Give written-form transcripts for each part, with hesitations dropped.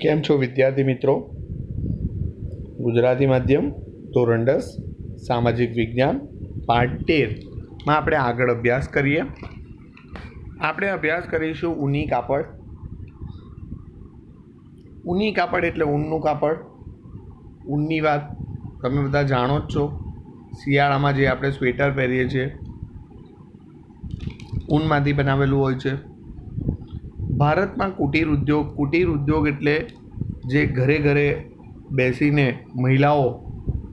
કેમ છો વિદ્યાર્થી મિત્રો? ગુજરાતી માધ્યમ ધોરણ 10 સામાજિક વિજ્ઞાન પાઠ 13માં આપણે આગળ અભ્યાસ કરીએ. આપણે અભ્યાસ કરીશું ઊની કાપડ. ઊની કાપડ એટલે ઊનનું કાપડ. ઊનની વાત તમે બધા જાણો જ છો. શિયાળામાં જે આપણે સ્વેટર પહેરીએ છીએ ઊનમાંથી બનાવેલું હોય છે. ભારતમાં કુટીર ઉદ્યોગ એટલે જે ઘરે ઘરે બેસીને મહિલાઓ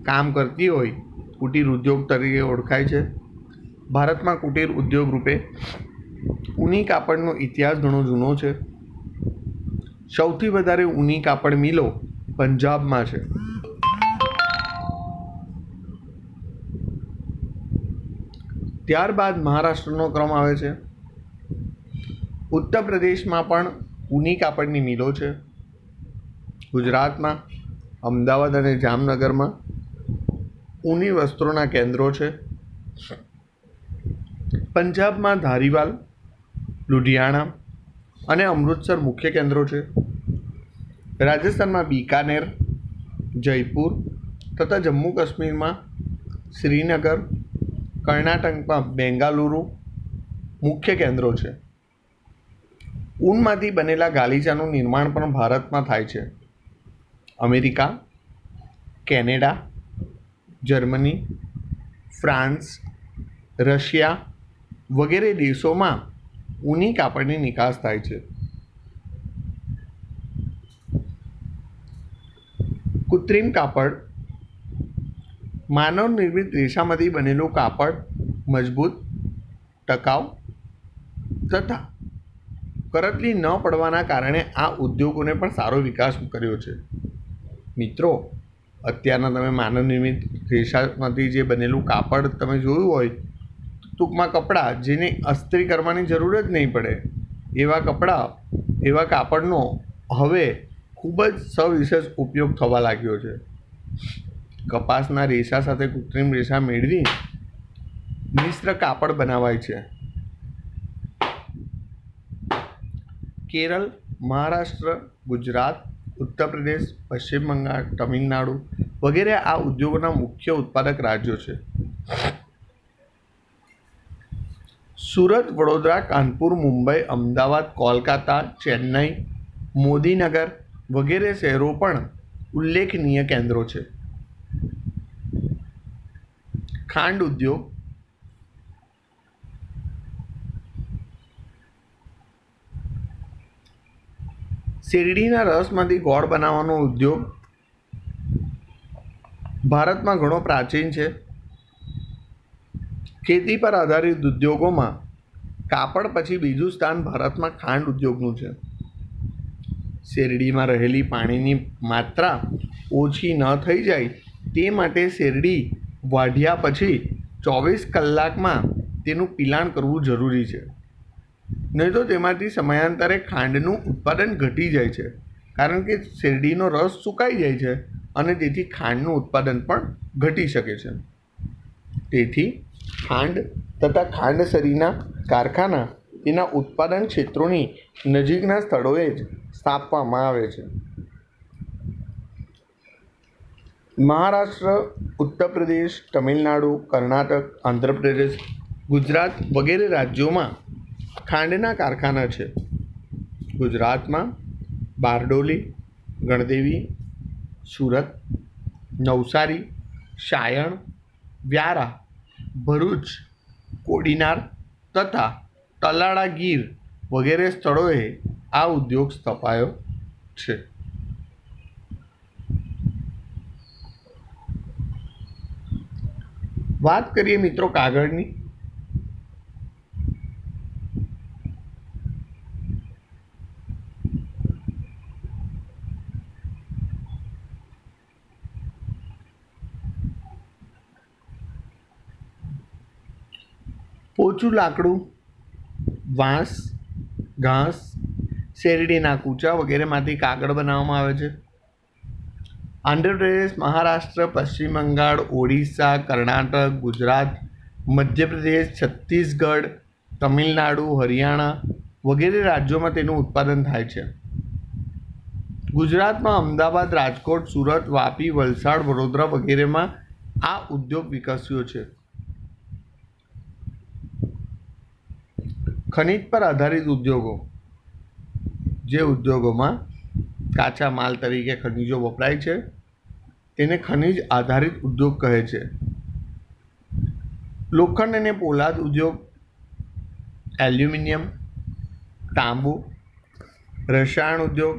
કામ કરતી હોય કુટીર ઉદ્યોગ તરીકે ઓળખાય છે. ભારતમાં કુટીર ઉદ્યોગ રૂપે ઊની કાપડનો ઇતિહાસ ઘણો જૂનો છે. સૌથી વધારે ઊની કાપડ મિલો પંજાબમાં છે. ત્યારબાદ મહારાષ્ટ્રનો ક્રમ આવે છે. ઉત્તર પ્રદેશમાં પણ ઊની કાપડની મિલો છે. ગુજરાતમાં અમદાવાદ અને જામનગરમાં ઊની વસ્ત્રોના કેન્દ્રો છે. પંજાબમાં ધારીવાલ, લુધિયાણા અને અમૃતસર મુખ્ય કેન્દ્રો છે. રાજસ્થાનમાં બીકાનેર, જયપુર તથા જમ્મુ કાશ્મીરમાં શ્રીનગર, કર્ણાટકમાં બેંગાલુરુ મુખ્ય કેન્દ્રો છે. ઊનમાંથી બનેલા ગાલીચાનું નિર્માણ પણ ભારતમાં થાય છે. America, Canada, Germany, France, Russia વગેરે દેશોમાં ઊની કાપડની નિકાસ થાય છે. કૃત્રિમ કાપડ માનવ નિર્મિત રેસામાંથી બનેલું કાપડ મજબૂત, ટકાઉ તથા કરતલી ન પડવાના કારણે આ ઉદ્યોગોને પણ સારો વિકાસ કર્યો છે. મિત્રો, અત્યારના તમે માનવ નિર્મિત રેસામાંથી જે બનેલું કાપડ તમે જોયું હોય, ટૂંકમાં કપડાં જેને અસ્ત્રી કરવાની જરૂર જ નહીં પડે એવા કાપડનો હવે ખૂબ જ સવિશેષ ઉપયોગ થવા લાગ્યો છે. કપાસના રેસા સાથે કૃત્રિમ રેસા મેળવી મિશ્ર કાપડ બનાવાય છે. કેરળ, મહારાષ્ટ્ર, ગુજરાત, ઉત્તર પ્રદેશ, પશ્ચિમ બંગાળ, તમિલનાડુ વગેરે આ ઉદ્યોગોના મુખ્ય ઉત્પાદક રાજ્યો છે. સુરત, વડોદરા, કાનપુર, મુંબઈ, અમદાવાદ, કોલકાતા, ચેન્નઈ, મોદીનગર વગેરે શહેરો પણ ઉલ્લેખનીય કેન્દ્રો છે. ખાંડ ઉદ્યોગ શેરડીના રસમાંથી ગોળ બનાવવાનો ઉદ્યોગ ભારતમાં ઘણો પ્રાચીન છે. ખેતી પર આધારિત ઉદ્યોગોમાં કાપડ પછી બીજું સ્થાન ભારતમાં ખાંડ ઉદ્યોગનું છે. શેરડીમાં રહેલી પાણીની માત્રા ઓછી ન થઈ જાય તે માટે શેરડી વાઢ્યા પછી 24 કલાકમાં તેનું પિલાણ કરવું જરૂરી છે. નહીં તો તેમાંથી સમયાંતરે ખાંડનું ઉત્પાદન ઘટી જાય છે, કારણ કે શેરડીનો રસ સુકાઈ જાય છે અને તેથી ખાંડનું ઉત્પાદન પણ ઘટી શકે છે. તેથી ખાંડ તથા ખાંડસરીના કારખાના તેના ઉત્પાદન ક્ષેત્રોની નજીકના સ્થળોએ જ સ્થાપવામાં આવે છે. મહારાષ્ટ્ર, ઉત્તર પ્રદેશ, તમિલનાડુ, કર્ણાટક, આંધ્રપ્રદેશ, ગુજરાત વગેરે રાજ્યોમાં ખાંડના કારખાના છે. ગુજરાતમાં બારડોલી, ગણદેવી, સુરત, નવસારી, સાયણ, વ્યારા, ભરૂચ, કોડીનાર તથા તલાળા ગીર વગેરે સ્થળોએ આ ઉદ્યોગ સ્થપાયો છે. વાત કરીએ મિત્રો કાગળની. પોચું લાકડું, વાંસ, ઘાસ, શેરડીના કૂચા વગેરેમાંથી કાગળ બનાવવામાં આવે છે. આંધ્રપ્રદેશ, મહારાષ્ટ્ર, પશ્ચિમ બંગાળ, ઓડિશા, કર્ણાટક, ગુજરાત, મધ્યપ્રદેશ, છત્તીસગઢ, તમિલનાડુ, હરિયાણા વગેરે રાજ્યોમાં તેનું ઉત્પાદન થાય છે. ગુજરાતમાં અમદાવાદ, રાજકોટ, સુરત, વાપી, વલસાડ, વડોદરા વગેરેમાં આ ઉદ્યોગ વિકસ્યો છે. ખનિજ પર આધારિત ઉદ્યોગો, જે ઉદ્યોગોમાં કાચા માલ તરીકે ખનિજો વપરાય છે તેને ખનિજ આધારિત ઉદ્યોગ કહે છે. લોખંડ અને પોલાદ ઉદ્યોગ, એલ્યુમિનિયમ, તાંબુ, રસાયણ ઉદ્યોગ,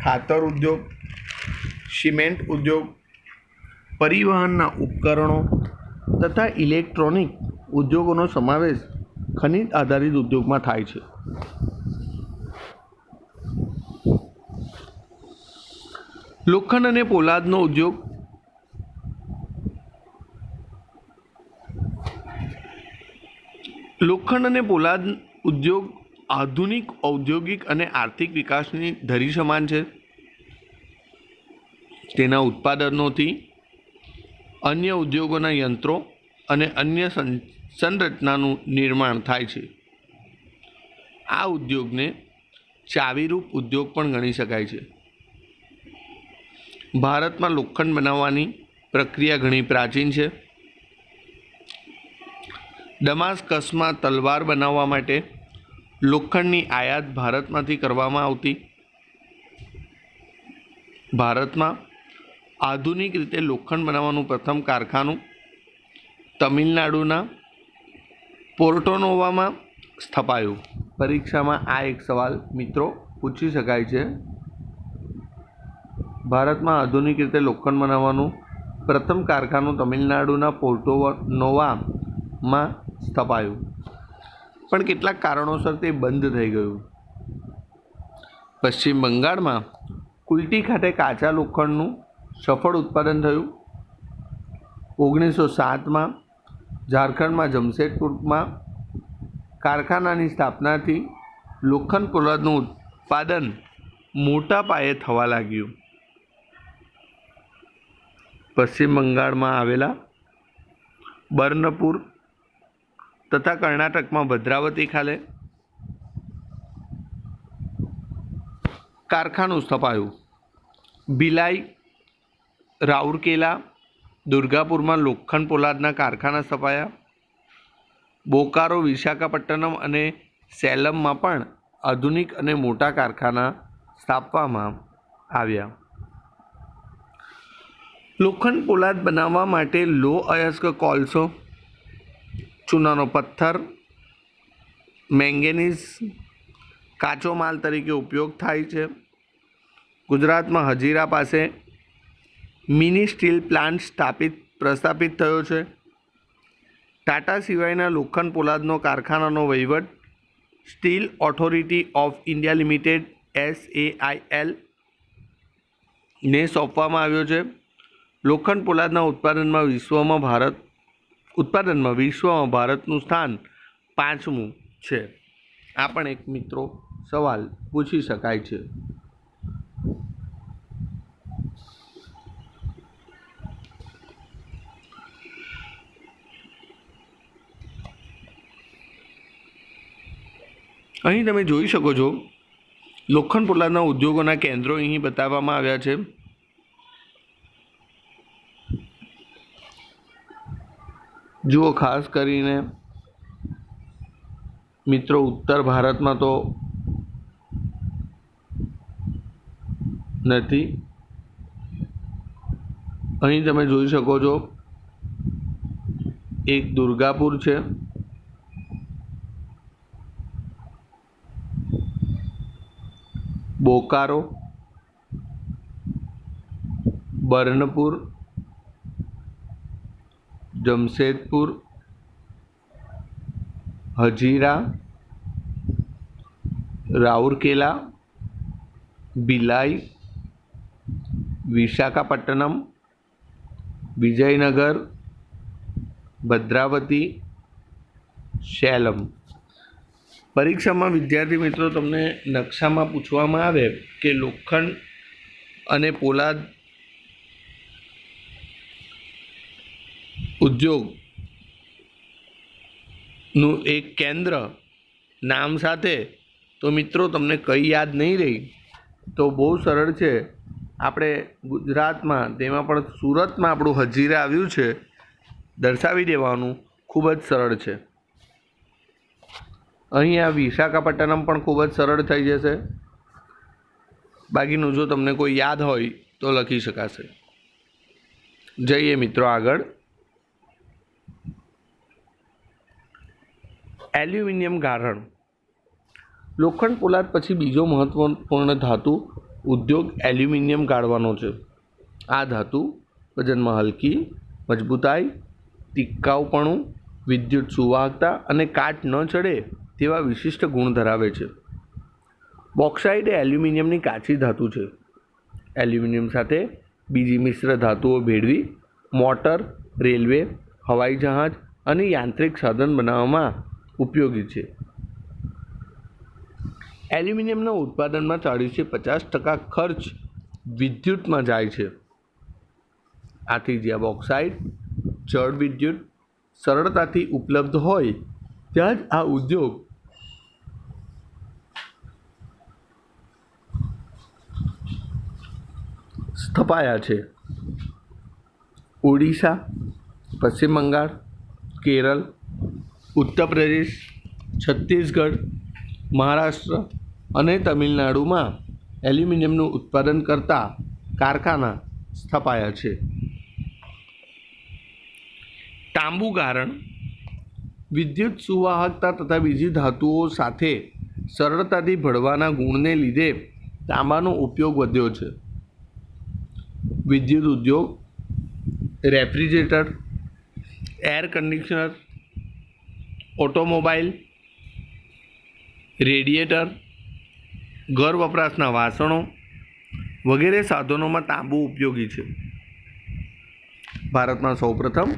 ખાતર ઉદ્યોગ, સિમેન્ટ ઉદ્યોગ, પરિવહનના ઉપકરણો તથા ઇલેક્ટ્રોનિક ઉદ્યોગોનો સમાવેશ ખનિજ આધારિત ઉદ્યોગમાં થાય છે. લોખંડ અને પોલાદનો ઉદ્યોગ ઉદ્યોગ આધુનિક ઔદ્યોગિક અને આર્થિક વિકાસની ધરી સમાન છે. તેના ઉત્પાદનોથી અન્ય ઉદ્યોગોના યંત્રો અને અન્ય સંરચનાનું નિર્માણ થાય છે. આ ઉદ્યોગને ચાવીરૂપ ઉદ્યોગ પણ ગણી શકાય છે. ભારતમાં લોખંડ બનાવવાની પ્રક્રિયા ઘણી પ્રાચીન છે. દમાસ્કસમાં તલવાર બનાવવા માટે લોખંડની આયાત ભારતમાંથી કરવામાં આવતી. ભારતમાં આધુનિક રીતે લોખંડ બનાવવાનું પ્રથમ કારખાનું તમિલનાડુના પોર્ટોનોવામાં સ્થપાયું. પરીક્ષામાં આ એક સવાલ મિત્રો પૂછી શકાય છે. ભારતમાં આધુનિક રીતે લોખંડ બનાવવાનું પ્રથમ કારખાનું તમિલનાડુના પોર્ટોનોવામાં સ્થપાયું, પણ કેટલાક કારણોસર તે બંધ થઈ ગયું. પશ્ચિમ બંગાળમાં કુલ્ટી ખાતે કાચા લોખંડનું સફળ ઉત્પાદન થયું. 1907માં ઝારખંડમાં જમશેદપુરમાં કારખાનાની સ્થાપનાથી લોખંડ પોલાદનું ઉત્પાદન મોટા પાયે થવા લાગ્યું. પશ્ચિમ બંગાળમાં આવેલા બર્નપુર તથા કર્ણાટકમાં ભદ્રાવતી ખાતે કારખાનું સ્થપાયું. ભિલાઈ, રાઉરકેલા, દુર્ગાપુરમાં લોખંડ પોલાદના કારખાના સ્થપાયા. બોકારો, વિશાખાપટ્ટનમ અને સેલમમાં પણ આધુનિક અને મોટા કારખાના સ્થાપવામાં આવ્યા. લોખંડ પોલાદ બનાવવા માટે લોહ અયસ્ક કોલસો, ચૂનાનો પથ્થર, મેંગેનીઝ કાચો માલ તરીકે ઉપયોગ થાય છે. ગુજરાતમાં હજીરા પાસે મિની સ્ટીલ પ્લાન્ટ પ્રસ્થાપિત થયો છે. ટાટા સિવાયના લોખંડ પોલાદનો કારખાનાનો વહીવટ steel authority of India limited SAIL ને સોંપવામાં આવ્યો છે. લોખંડ પોલાદના ઉત્પાદનમાં વિશ્વમાં ભારતનું સ્થાન 5મું છે. આ પણ એક મિત્રો સવાલ પૂછી શકાય છે. અહીં તમે જોઈ શકો છો લોખંડ પોલાદના ઉદ્યોગોના કેન્દ્રો અહીં બતાવવામાં આવ્યા છે. જુઓ, ખાસ કરીને મિત્રો ઉત્તર ભારતમાં તો નથી. અહીં તમે જોઈ શકો છો એક દુર્ગાપુર છે, બોકારો, બર્નપુર, જમશેદપુર, હજીરા, રાઉરકેલા, ભિલાઈ, વિશાખાપટ્ટનમ, વિજયનગર, ભદ્રાવતી, સેલમ. પરીક્ષામાં વિદ્યાર્થી મિત્રો તમને નકશામાં પૂછવામાં આવે કે લોખંડ અને પોલાદ ઉદ્યોગનું એક કેન્દ્ર નામ સાથે, તો મિત્રો તમને કંઈ યાદ નહીં રહી, તો બહુ સરળ છે. આપણે ગુજરાતમાં તેમાં પણ સુરતમાં આપણું હજીરા આવ્યું છે, દર્શાવી દેવાનું. ખૂબ જ સરળ છે. અહીંયા વિશાખાપટ્ટનમ પણ ખૂબ જ સરળ થઈ જશે. બાકીનું જો તમને કોઈ યાદ હોય તો લખી શકાશે. જઈએ મિત્રો આગળ. એલ્યુમિનિયમ ગારણ. લોખંડ પોલાદ પછી બીજો મહત્વપૂર્ણ ધાતુ ઉદ્યોગ એલ્યુમિનિયમ ગાળવાનો છે. આ ધાતુ વજનમાં હલકી, મજબૂતાઈ, ટિકાઉપણું, વિદ્યુત સુવાહકતા અને કાટ ન ચડે તેવા વિશિષ્ટ ગુણ ધરાવે છે. બોક્સાઇટ એ એલ્યુમિનિયમની કાચી ધાતુ છે. એલ્યુમિનિયમ સાથે બીજી મિશ્ર ધાતુઓ ભેળવી મોટર, રેલવે, હવાઈ જહાજ અને યાંત્રિક સાધન બનાવવામાં ઉપયોગી છે. એલ્યુમિનિયમના ઉત્પાદનમાં 40-50% ખર્ચ વિદ્યુતમાં જાય છે. આથી જ્યાં બોક્સાઇટ જળ વિદ્યુત સરળતાથી ઉપલબ્ધ હોય ત્યાં જ આ ઉદ્યોગ સ્થપાયા છે. ઓડિશા, પશ્ચિમ બંગાળ, કેરળ, ઉત્તર પ્રદેશ, છત્તીસગઢ, મહારાષ્ટ્ર અને તમિલનાડુમાં એલ્યુમિનિયમનું ઉત્પાદન કરતા કારખાના સ્થપાયા છે. તાંબુ ગારણ. વિદ્યુત સુવાહકતા તથા બીજી ધાતુઓ સાથે સરળતાથી ભળવાના ગુણને લીધે તાંબાનો ઉપયોગ વધ્યો છે. વિદ્યુત ઉદ્યોગ, refrigerator, air conditioner, automobile, radiator, ઘર વપરાશના વાસણો વગેરે સાધનોમાં તાંબુ ઉપયોગી છે. ભારતમાં સૌપ્રથમ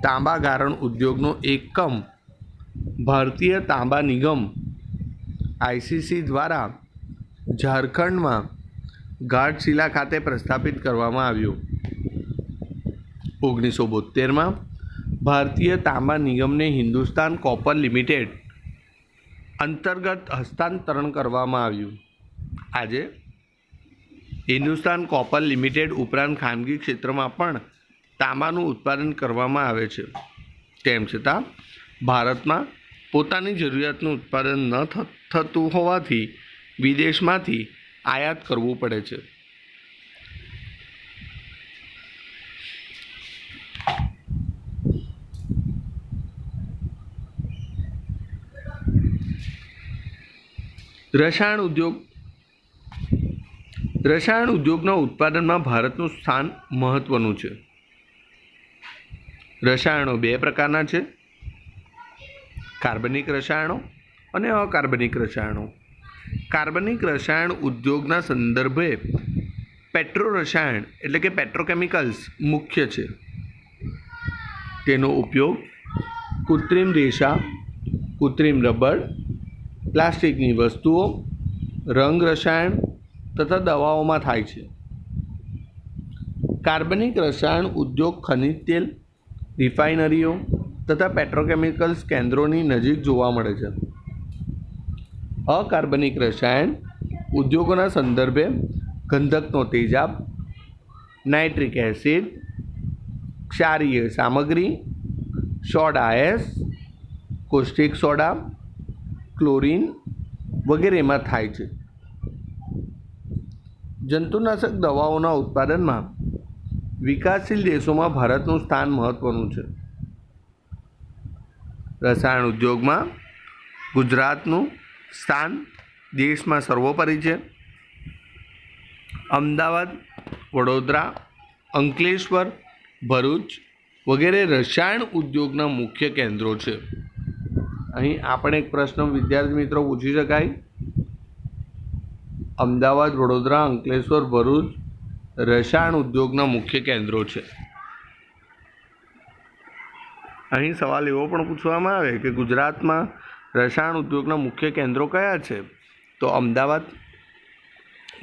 તાંબા ગારણ ઉદ્યોગનો એકમ ભારતીય તાંબા નિગમ આઈસીસી દ્વારા ઝારખંડમાં ઘાટશિલા ખાતે પ્રસ્થાપિત કરવામાં આવ્યો. 1972માં ભારતીય તાંબા નિગમને હિન્દુસ્તાન કોપર લિમિટેડ અંતર્ગત હસ્તાંતરણ કરવામાં આવ્યું. આજે હિન્દુસ્તાન કોપર લિમિટેડ ઉપરાંત ખાનગી ક્ષેત્રમાં પણ તાંબાનું ઉત્પાદન કરવામાં આવે છે. તેમ છતાં ભારતમાં પોતાની જરૂરિયાતનું ઉત્પાદન ન થતું હોવાથી વિદેશમાંથી આયાત કરવું પડે છે. રસાયણ ઉદ્યોગ. રસાયણ ઉદ્યોગના ઉત્પાદનમાં ભારતનું સ્થાન મહત્વનું છે. રસાયણો બે પ્રકારના છે: કાર્બનિક રસાયણો અને અકાર્બનિક રસાયણો. કાર્બનિક રસાયણ ઉદ્યોગના સંદર્ભે પેટ્રો રસાયણ એટલે કે પેટ્રોકેમિકલ્સ મુખ્ય છે. તેનો ઉપયોગ કૃત્રિમ રેસા, કૃત્રિમ રબર, પ્લાસ્ટિકની વસ્તુઓ, રંગ રસાયણ તથા દવાઓમાં થાય છે. કાર્બનિક રસાયણ ઉદ્યોગ ખનિજ તેલ, રિફાઇનરીઓ તથા પેટ્રોકેમિકલ્સ કેન્દ્રોની નજીક જોવા મળે છે. અકાર્બનિક રસાયણ ઉદ્યોગોના સંદર્ભે ગંધકનો તેજાબ, નાઇટ્રિક એસિડ, ક્ષારીય સામગ્રી, soda ash, caustic soda, chlorine વગેરેમાં થાય છે. જંતુનાશક દવાઓના ઉત્પાદનમાં વિકાસશીલ દેશોમાં ભારતનું સ્થાન મહત્વનું છે. રસાયણ ઉદ્યોગમાં ગુજરાતનું સ્થાન દેશમાં સર્વોપરી છે. અમદાવાદ, વડોદરા, અંકલેશ્વર, ભરૂચ વગેરે રસાયણ ઉદ્યોગના મુખ્ય કેન્દ્રો છે. અહીં આપણે એક પ્રશ્ન વિદ્યાર્થી મિત્રો પૂછી શકાય: અમદાવાદ, વડોદરા, અંકલેશ્વર, ભરૂચ રસાયણ ઉદ્યોગના મુખ્ય કેન્દ્રો છે. અહીં સવાલ એવો પણ પૂછવામાં આવે કે ગુજરાતમાં રસાયણ ઉદ્યોગના મુખ્ય કેન્દ્રો કયા છે? તો અમદાવાદ,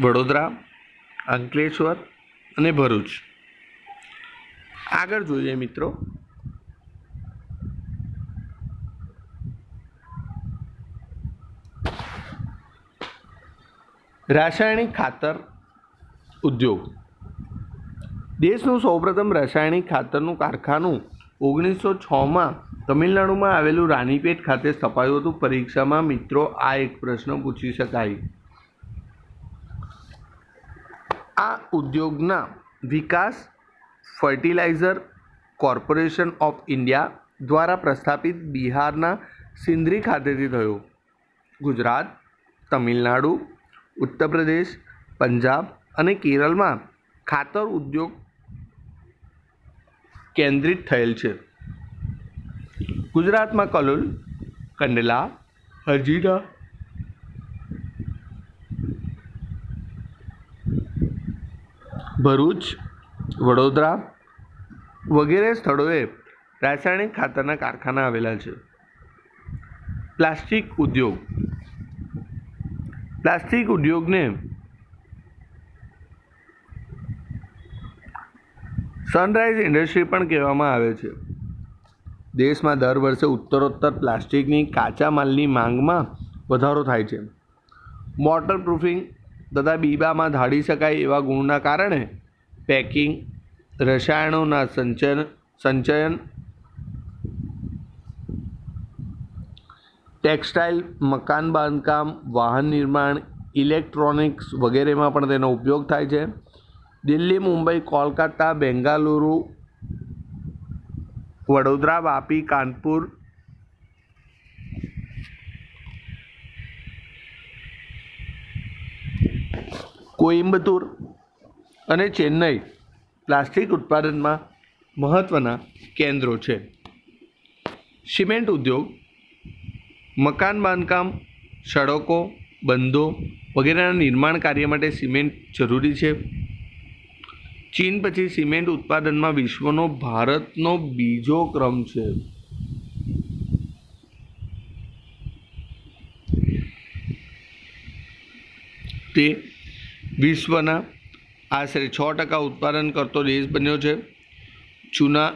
વડોદરા, અંકલેશ્વર અને ભરૂચ. આગળ જોઈએ મિત્રો. રાસાયણિક ખાતર ઉદ્યોગ. દેશનું સૌપ્રથમ રાસાયણિક ખાતરનું કારખાનું 1906માં તમિલનાડુમાં આવેલું રાનીપેટ ખાતે સ્થપાયું હતું. પરીક્ષામાં મિત્રો આ એક પ્રશ્ન પૂછી શકાય. આ ઉદ્યોગના વિકાસ ફર્ટિલાઇઝર કોર્પોરેશન ઓફ ઇન્ડિયા દ્વારા પ્રસ્થાપિત બિહારના સિંદરી ખાતેથી થયો. ગુજરાત, તમિલનાડુ, ઉત્તર પ્રદેશ, પંજાબ અને કેરળમાં ખાતર ઉદ્યોગ કેન્દ્રિત થયેલ છે. ગુજરાતમાં કલોલ, કંડલા, હજીરા, ભરૂચ, વડોદરા વગેરે સ્થળોએ રાસાયણિક ખાતરના કારખાના આવેલા છે. પ્લાસ્ટિક ઉદ્યોગ. પ્લાસ્ટિક ઉદ્યોગને સનરાઇઝ ઇન્ડસ્ટ્રી પણ કહેવામાં આવે છે. દેશમાં દર વર્ષે ઉત્તરોત્તર પ્લાસ્ટિકની કાચા માલની માંગમાં વધારો થાય છે. વોટરપ્રૂફિંગ તથા બીબામાં ઢાળી શકાય એવા ગુણના કારણે પેકિંગ, રસાયણોના સંચયન, ટેક્સટાઇલ, મકાન બાંધકામ, વાહન નિર્માણ, ઇલેક્ટ્રોનિક્સ વગેરેમાં પણ તેનો ઉપયોગ થાય છે. દિલ્હી, મુંબઈ, કોલકાતા, બેંગાલુરુ, વડોદરા, વાપી, કાનપુર, કોઇમ્બતુર અને ચેન્નઈ પ્લાસ્ટિક ઉત્પાદનમાં મહત્ત્વના કેન્દ્રો છે. સિમેન્ટ ઉદ્યોગ. મકાન બાંધકામ, સડકો, બંધો વગેરેના નિર્માણ કાર્ય માટે સિમેન્ટ જરૂરી છે. ચીન પછી સિમેન્ટ ઉત્પાદનમાં વિશ્વનો ભારતનો બીજો ક્રમ છે. તે વિશ્વના આશરે 6% ઉત્પાદન કરતો દેશ બન્યો છે. ચૂના,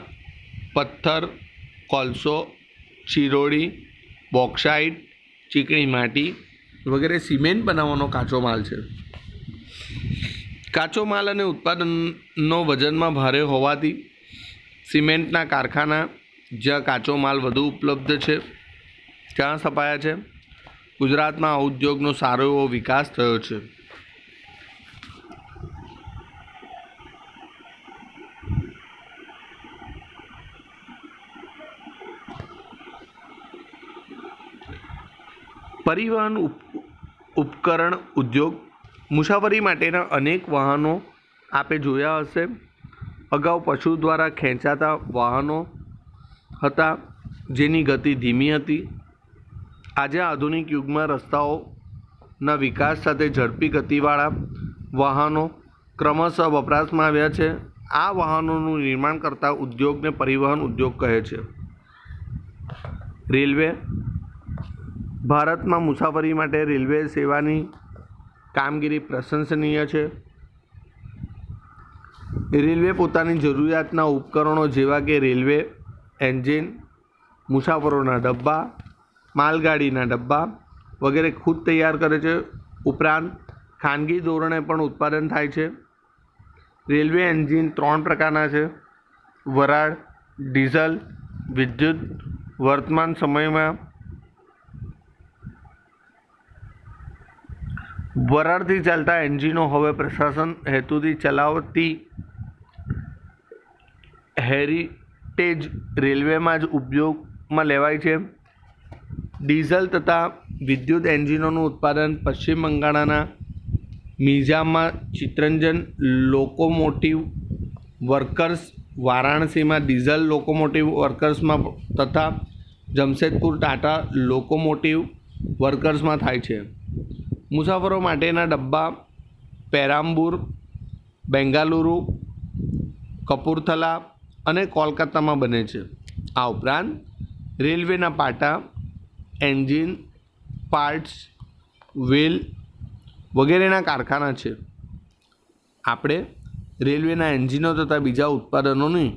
પથ્થર, કોલસો, ચિરોડી, બોક્સાઇટ, ચીકણી માટી વગેરે સિમેન્ટ બનાવવાનો કાચો માલ છે. કાચો માલ અને ઉત્પાદનનો વજનમાં ભારે હોવાથી સિમેન્ટના કારખાના જ્યાં કાચો માલ વધુ ઉપલબ્ધ છે ત્યાં સ્થપાયા છે. ગુજરાતમાં આ ઉદ્યોગનો સારો એવો વિકાસ થયો છે. પરિવહન ઉપકરણ ઉદ્યોગ. મુસાફરી માટેના અનેક વાહનો આપે જોયા હશે. અગાઉ પશુ દ્વારા ખેંચાતા વાહનો હતા જેની ગતિ ધીમી હતી. આજે આધુનિક યુગમાં રસ્તાઓના વિકાસ સાથે ઝડપી ગતિવાળા વાહનો ક્રમશઃ વપરાશમાં આવ્યા છે. આ વાહનોનું નિર્માણ કરતા ઉદ્યોગને પરિવહન ઉદ્યોગ કહે છે. રેલવે. ભારતમાં મુસાફરી માટે રેલવે સેવાની કામગીરી પ્રશંસનીય છે. રેલવે પોતાની જરૂરિયાતના ઉપકરણો જેવા કે રેલવે એન્જિન, મુસાફરોના ડબ્બા, માલગાડીના ડબ્બા વગેરે ખુદ તૈયાર કરે છે. ઉપરાંત ખાનગી ધોરણે પણ ઉત્પાદન થાય છે. રેલવે એન્જિન 3 પ્રકારના છે: વરાળ, ડીઝલ, વિદ્યુત. વર્તમાન સમયમાં વરાળથી ચાલતા એન્જિનો હવે પ્રશાસન હેતુથી ચલાવતી હેરિટેજ રેલવેમાં જ ઉપયોગમાં લેવાય છે. ડીઝલ તથા વિદ્યુત એન્જિનોનું ઉત્પાદન પશ્ચિમ બંગાળના મિઝામમાં ચિત્તરંજન લોકોમોટિવ વર્કર્સ, વારાણસીમાં ડીઝલ લોકોમોટિવ વર્કર્સમાં તથા જમશેદપુર ટાટા લોકોમોટિવ વર્કર્સમાં થાય છે. મુસાફરો માટેના ડબ્બા પેરામ્બૂર, બેંગાલુરુ, કપૂરથલા અને કોલકાતામાં બને છે. આ ઉપરાંત રેલવેના પાટા, એન્જિન, પાર્ટ્સ, વ્હીલ વગેરેના કારખાના છે. આપણે રેલવેના એન્જિનો તથા બીજા ઉત્પાદનોની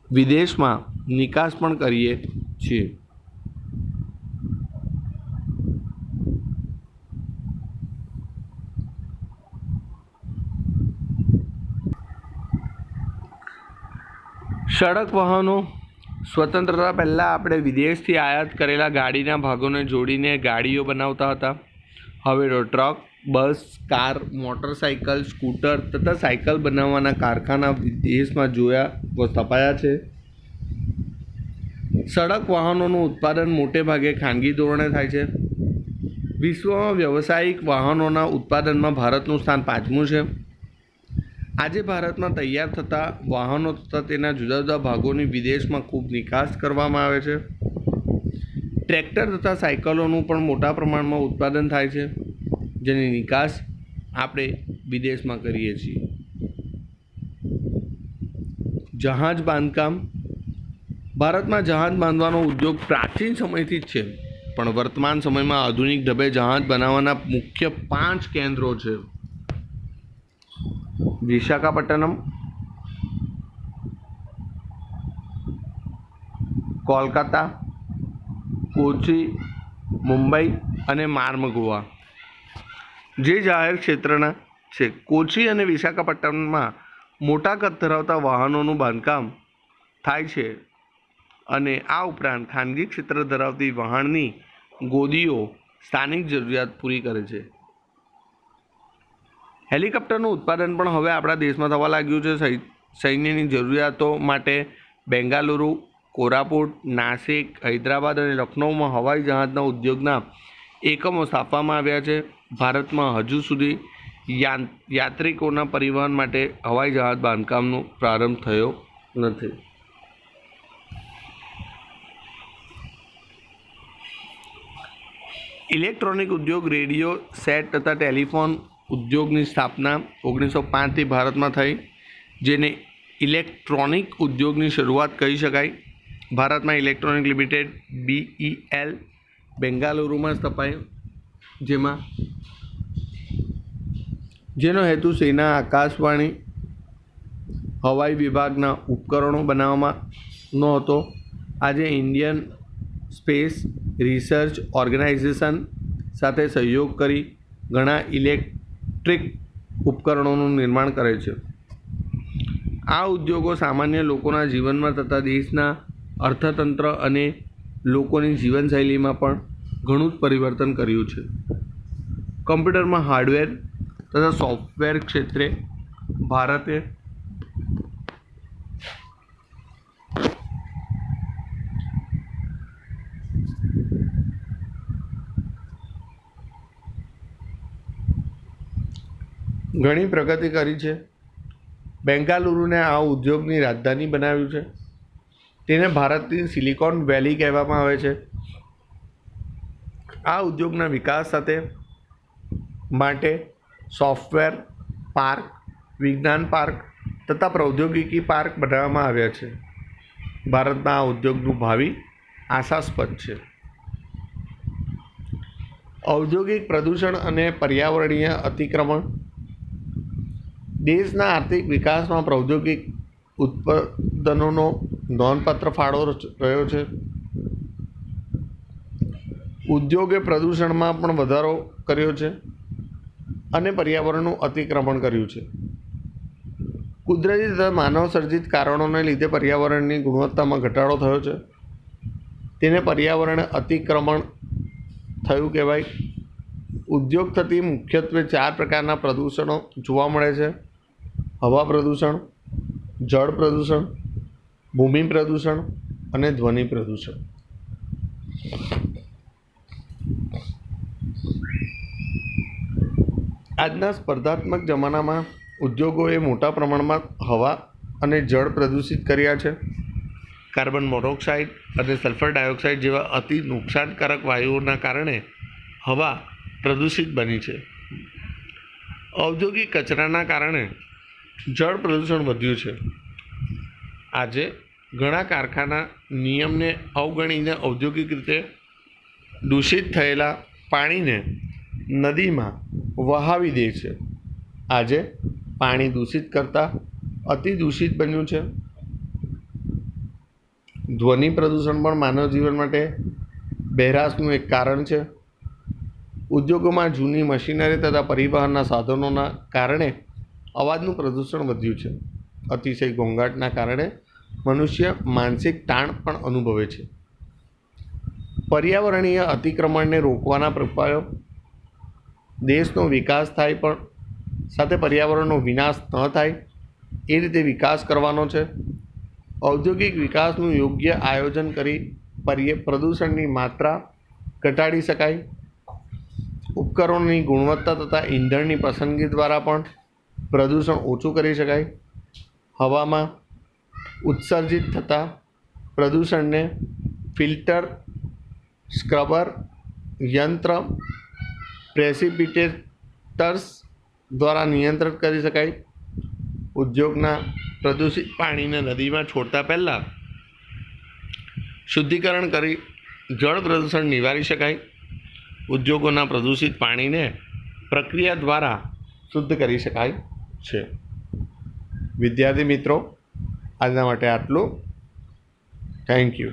વિદેશમાં નિકાસ પણ કરીએ છીએ. સડક વાહનો સ્વતંત્રતા પહેલાં આપણે વિદેશથી આયાત કરેલા ગાડીના ભાગોને જોડીને ગાડીઓ બનાવતા હતા. હવે તો ટ્રક, બસ, કાર, મોટરસાઇકલ, સ્કૂટર તથા સાયકલ બનાવવાના કારખાના વિદેશમાં સ્થપાયા છે. સડક વાહનોનું ઉત્પાદન મોટે ભાગે ખાનગી ધોરણે થાય છે. વિશ્વમાં વ્યવસાયિક વાહનોના ઉત્પાદનમાં ભારતનું સ્થાન 5મું છે. આજે ભારતમાં તૈયાર થતા વાહનો તથા તેના જુદા જુદા ભાગોની વિદેશમાં ખૂબ નિકાસ કરવામાં આવે છે. ટ્રેક્ટર તથા સાયકલોનું પણ મોટા પ્રમાણમાં ઉત્પાદન થાય છે, જેની નિકાસ આપણે વિદેશમાં કરીએ છીએ. જહાજ બાંધકામ. ભારતમાં જહાજ બાંધવાનો ઉદ્યોગ પ્રાચીન સમયથી જ છે, પણ વર્તમાન સમયમાં આધુનિક ઢબે જહાજ બનાવવાના મુખ્ય 5 કેન્દ્રો છે. વિશાખાપટ્ટનમ, કોલકાતા, કોચી, મુંબઈ અને માર્મગોવા જે જાહેર ક્ષેત્રના છે. કોચી અને વિશાખાપટ્ટનમમાં મોટા કદ ધરાવતા વાહનોનું બાંધકામ થાય છે અને આ ઉપરાંત ખાનગી ક્ષેત્ર ધરાવતી વહાણની ગોદીઓ સ્થાનિક જરૂરિયાત પૂરી કરે છે. હેલિકોપ્ટરનું ઉત્પાદન પણ હવે આપણા દેશમાં થવા લાગ્યું છે. સૈન્યની જરૂરિયાતો માટે બેંગાલુરુ, કોરાપુટ, નાસિક, હૈદરાબાદ અને લખનૌમાં હવાઈ જહાજના ઉદ્યોગના એકમો સ્થાપવામાં આવ્યા છે. ભારતમાં હજુ સુધી યાત્રિકોના પરિવહન માટે હવાઈ જહાજ બાંધકામનો પ્રારંભ થયો નથી. ઇલેક્ટ્રોનિક ઉદ્યોગ. રેડિયો સેટ તથા ટેલિફોન ઉદ્યોગની સ્થાપના 1905થી ભારતમાં થઈ, જેને ઇલેક્ટ્રોનિક ઉદ્યોગની શરૂઆત કહી શકાય. ભારતમાં ઇલેક્ટ્રોનિક લિમિટેડ BEL બેંગાલુરુમાં સ્થપાયું, જેનો હેતુ સેના, આકાશવાણી, હવાઈ વિભાગના ઉપકરણો બનાવવાનો હતો. આજે ઇન્ડિયન સ્પેસ રિસર્ચ ઓર્ગેનાઇઝેશન સાથે સહયોગ કરી ઘણા ઇલેક્ટ્રિક ઉપકરણોનું નિર્માણ કરે છે. આ ઉદ્યોગો સામાન્ય લોકોના જીવનમાં તથા દેશના અર્થતંત્ર અને લોકોની જીવનશૈલીમાં પણ ઘણું જ પરિવર્તન કર્યું છે. કમ્પ્યુટરમાં હાર્ડવેર તથા સોફ્ટવેર ક્ષેત્રે ભારતે ઘણી પ્રગતિ કરી છે. બેંગાલુરુને આ ઉદ્યોગની રાજધાની બનાવ્યું છે. તેને ભારતની સિલિકોન વેલી કહેવામાં આવે છે. આ ઉદ્યોગના વિકાસ સાથે માટે સોફ્ટવેર પાર્ક, વિજ્ઞાન પાર્ક તથા પ્રૌદ્યોગિકી પાર્ક બનાવવામાં આવ્યા છે. ભારતમાં આ ઉદ્યોગનું ભાવિ આશાસ્પદ છે. ઔદ્યોગિક પ્રદૂષણ અને પર્યાવરણીય અતિક્રમણ. દેશના આર્થિક વિકાસમાં પ્રૌદ્યોગિક ઉત્પાદનોનો નોંધપાત્ર ફાળો રહ્યો છે. ઉદ્યોગે પ્રદૂષણમાં પણ વધારો કર્યો છે અને પર્યાવરણનું અતિક્રમણ કર્યું છે. કુદરતી તથા માનવ સર્જિત કારણોને લીધે પર્યાવરણની ગુણવત્તામાં ઘટાડો થયો છે. તેને પર્યાવરણ અતિક્રમણ થયું કહેવાય. ઉદ્યોગ થતી મુખ્યત્વે 4 પ્રકારના પ્રદૂષણો જોવા મળે છે: હવા પ્રદૂષણ, જળ પ્રદૂષણ, ભૂમિ પ્રદૂષણ અને ધ્વનિ પ્રદૂષણ. આજના સ્પર્ધાત્મક જમાનામાં ઉદ્યોગોએ મોટા પ્રમાણમાં હવા અને જળ પ્રદૂષિત કર્યા છે. કાર્બન મોનોક્સાઇડ અને સલ્ફર ડાયોક્સાઇડ જેવા અતિ નુકસાનકારક વાયુઓના કારણે હવા પ્રદૂષિત બની છે. ઔદ્યોગિક કચરાના કારણે જળ પ્રદૂષણ વધ્યું છે. આજે ઘણા કારખાના નિયમને અવગણીને ઔદ્યોગિક રીતે દૂષિત થયેલા પાણીને નદીમાં વહાવી દે છે. આજે પાણી દૂષિત કરતાં અતિ દૂષિત બન્યું છે. ધ્વનિ પ્રદૂષણ પણ માનવ જીવન માટે બહેરાશનું એક કારણ છે. ઉદ્યોગોમાં જૂની મશીનરી તથા પરિવહનના સાધનોના કારણે અવાજનું પ્રદૂષણ વધ્યું છે. અતિશય ઘોંઘાટના કારણે મનુષ્ય માનસિક તાણ પણ અનુભવે છે. પર્યાવરણીય અતિક્રમણને રોકવાના ઉપાયો: દેશનો વિકાસ થાય પણ સાથે પર્યાવરણનો વિનાશ ન થાય એ રીતે વિકાસ કરવાનો છે. ઔદ્યોગિક વિકાસનું યોગ્ય આયોજન કરી પ્રદૂષણની માત્રા ઘટાડી શકાય. ઉપકરણોની ગુણવત્તા તથા ઈંધણની પસંદગી દ્વારા પણ પ્રદૂષણ ઓછું કરી શકાય. હવામાં ઉત્સર્જિત થતા પ્રદૂષણને ફિલ્ટર, સ્ક્રબર યંત્ર, પ્રેસિપિટેટર્સ દ્વારા નિયંત્રિત કરી શકાય. ઉદ્યોગના પ્રદૂષિત પાણીને નદીમાં છોડતા પહેલાં શુદ્ધિકરણ કરી જળ પ્રદૂષણ નિવારી શકાય. ઉદ્યોગોના પ્રદૂષિત પાણીને પ્રક્રિયા દ્વારા શુદ્ધ કરી શકાય છે. વિદ્યાર્થી મિત્રો, આજના માટે આટલું. Thank you.